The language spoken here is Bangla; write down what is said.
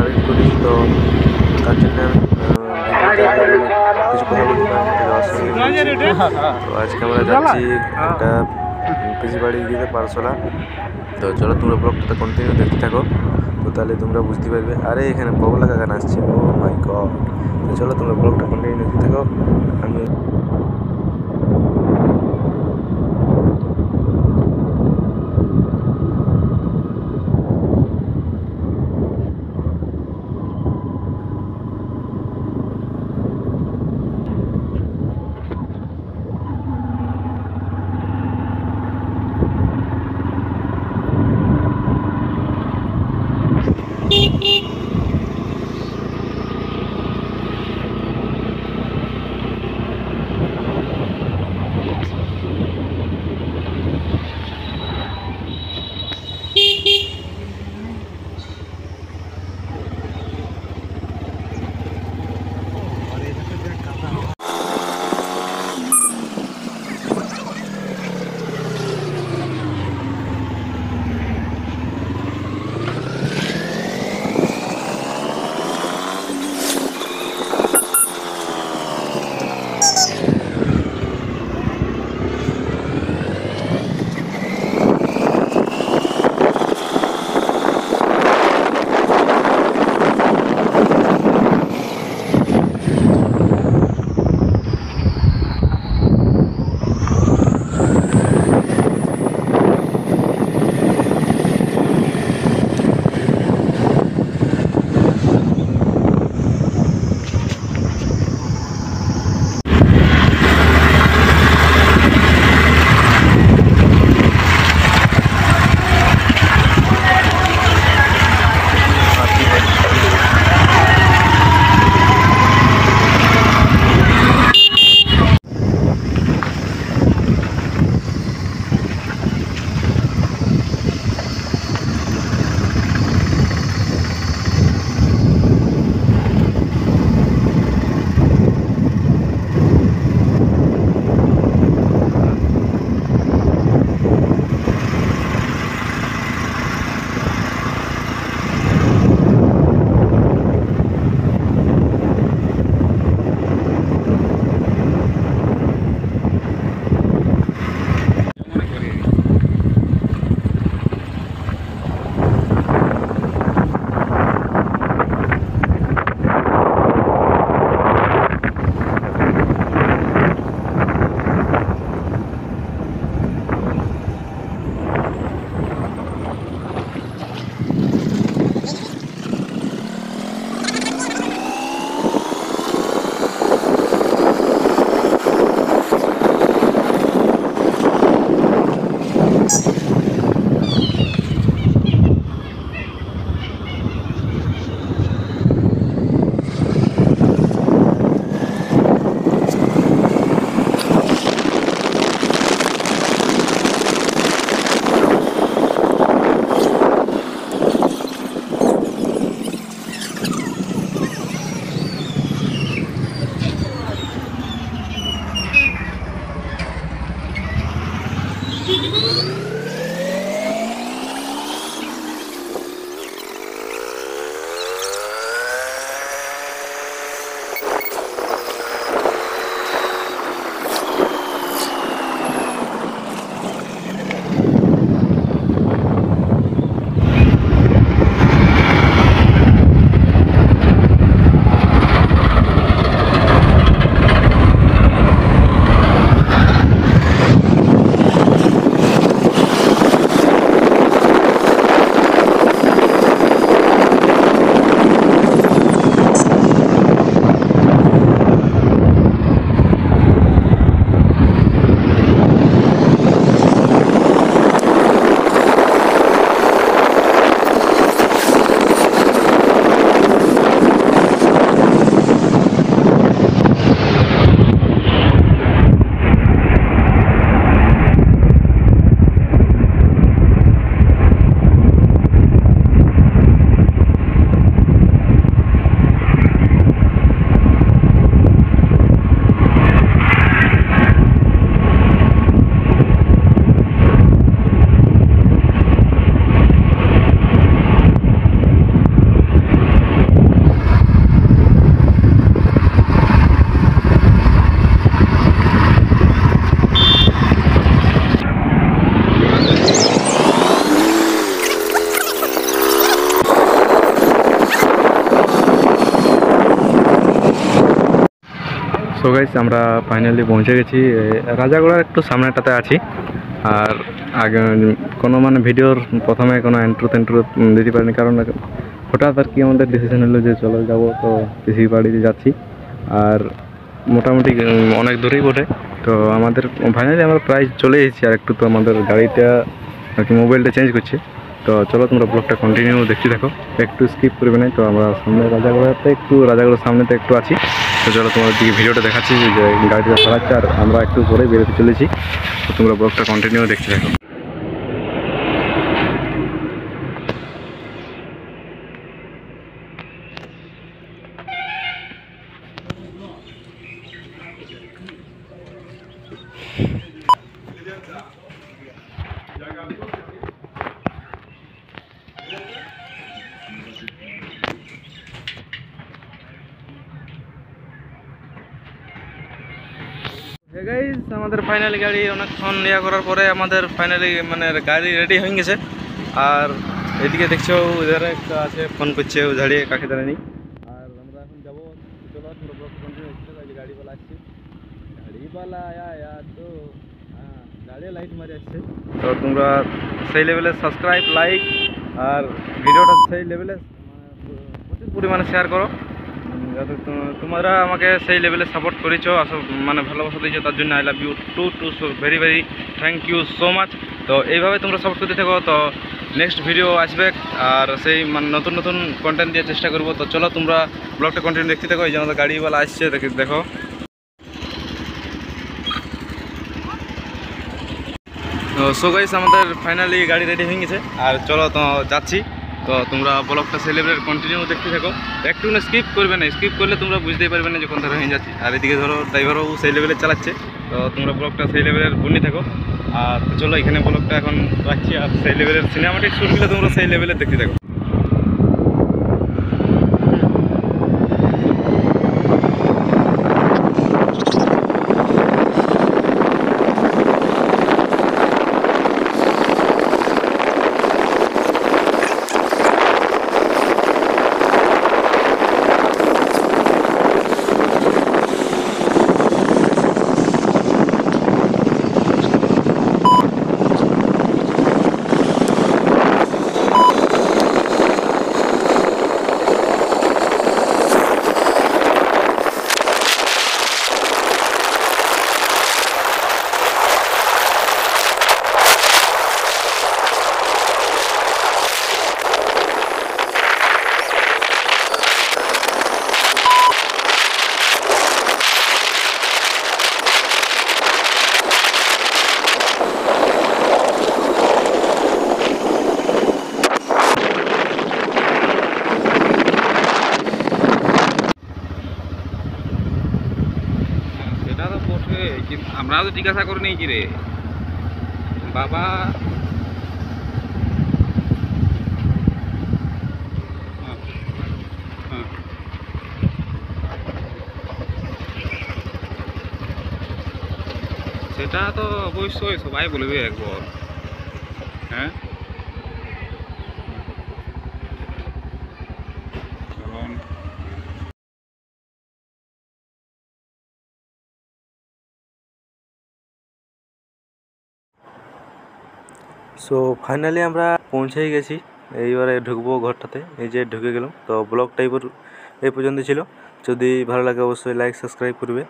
কালেক্ট করি, তো তার জন্য আমি কিছু কথা বলতে পারি। তো আজকে আমরা যাচ্ছি একটা পিসি বাড়ি গিয়ে পারসোলা। তো চলো তোমরা ব্লগটা কন্টিনিউ দেখতে থাকো, তো তাহলে তোমরা বুঝতে পারবে। আরে এখানে বগলা কাকান আসছে, ও মাই গড। তো চলো তোমরা ব্লগটা কন্টিনিউ দেখতে থাকো। আমি সো গাইস আমরা ফাইনালি পৌঁছে গেছি রাজাগোড়ার একটু সামনেটাতে আছি। আর আগে কোনো মানে ভিডিওর প্রথমে কোনো এন্ট্রো দিতে পারিনি, কারণ হঠাৎ আর কি আমাদের ডিসিশন হলো যে চলো যাবো, তো পিসি বাড়িতে যাচ্ছি। আর মোটামুটি অনেক দূরেই বটে। তো আমাদের ফাইনালি আমরা প্রায় চলে এসেছি, আর একটু তো আমাদের গাড়িটা আর কি মোবাইলটা চেঞ্জ করছে। তো চলো তোমরা ব্লগটা কন্টিনিউ দেখতে থাকো, একটু স্কিপ করবে না। তো আমরা সামনে রাজাগড়ার সামনেতে একটু আছি। তো চলো তোমাদের দিকে ভিডিওটা দেখাচ্ছি যে গাড়িটা চালাচ্ছে, আর আমরা একটু পরে বেরোতে চলেছি। তো তোমরা ব্লগটা কন্টিনিউ দেখতে থাকো। গাইস আমাদের ফাইনালি গাড়ি অনেকক্ষণ ইয়া করার পরে আমাদের ফাইনালি মানে গাড়ি রেডি হয়ে গেছে। আর এদিকে দেখছো ওদের একটা আছে ফোন করছে, ও ঝাড়িয়ে কাকে দাঁড়ানি। আর আমরা এখন যাবো, চলো পুরো ব্লগ কন্টিনিউ করতে থাকো। গাড়িওয়ালা আসছে, গাড়িওয়ালা আয়া তো হ্যাঁ গাড়ি লাইট মারি আসছে। তো তোমরা সেই লেভেলে সাবস্ক্রাইব লাইক আর ভিডিওটা সেই লেভেলে প্রচুর পরিমাণে শেয়ার করো, যাতে তোমরা আমাকে সেই লেভেলে সাপোর্ট করেছো, মানে ভালোবাসা দিয়েছো, তার জন্য I love you too very very thank you so much. তো এইভাবে তোমরা সাপোর্ট করতে থাকো, তো নেক্সট ভিডিও আসবে আর সেই মানে নতুন নতুন কন্টেন্ট দিয়ে চেষ্টা করবো। তো চলো তোমরা ব্লগটা কন্টিনিউ দেখতে থাকো। এই যে আমাদের গাড়িওয়ালা আসছে, দেখো। তো সো গাইস আমাদের ফাইনালি গাড়ি রেডি হয়ে গেছে, আর চলো তো যাচ্ছি। তো তোমরা ব্লগটা সেই লেভেলের কন্টিনিউ দেখতে থাকো, একটু না স্কিপ করবে না, স্কিপ করলে তোমরা বুঝতেই পারবে না যখন ধরো হয়ে যাচ্ছি। আর এদিকে ধরো ড্রাইভারও সেই লেভেলে চালাচ্ছে। তো তোমরা ব্লগটা সেই লেভেলের বন্যি থাকো। আর চলো এখানে ব্লগটা এখন রাখছি, আর সেই লেভেলের সিনেমাটিক শুটগুলো তোমরা সেই লেভেলের দেখতে থাকো। সেটা তো বটে, কিন্তু আমরা তো জিজ্ঞাসা করে নিয়েছি রে বাবা। সেটা তো অবশ্যই সবাই বলবে একবার, হ্যাঁ। সো ফাইনালি আমরা পৌঁছেই গেছি, এইবারে ঢুকবো ঘরটাতে। এই যে ঢুকে গেলাম। তো ব্লগটা এই পর্যন্ত ছিল। যদি ভালো লাগে অবশ্যই লাইক সাবস্ক্রাইব করবে।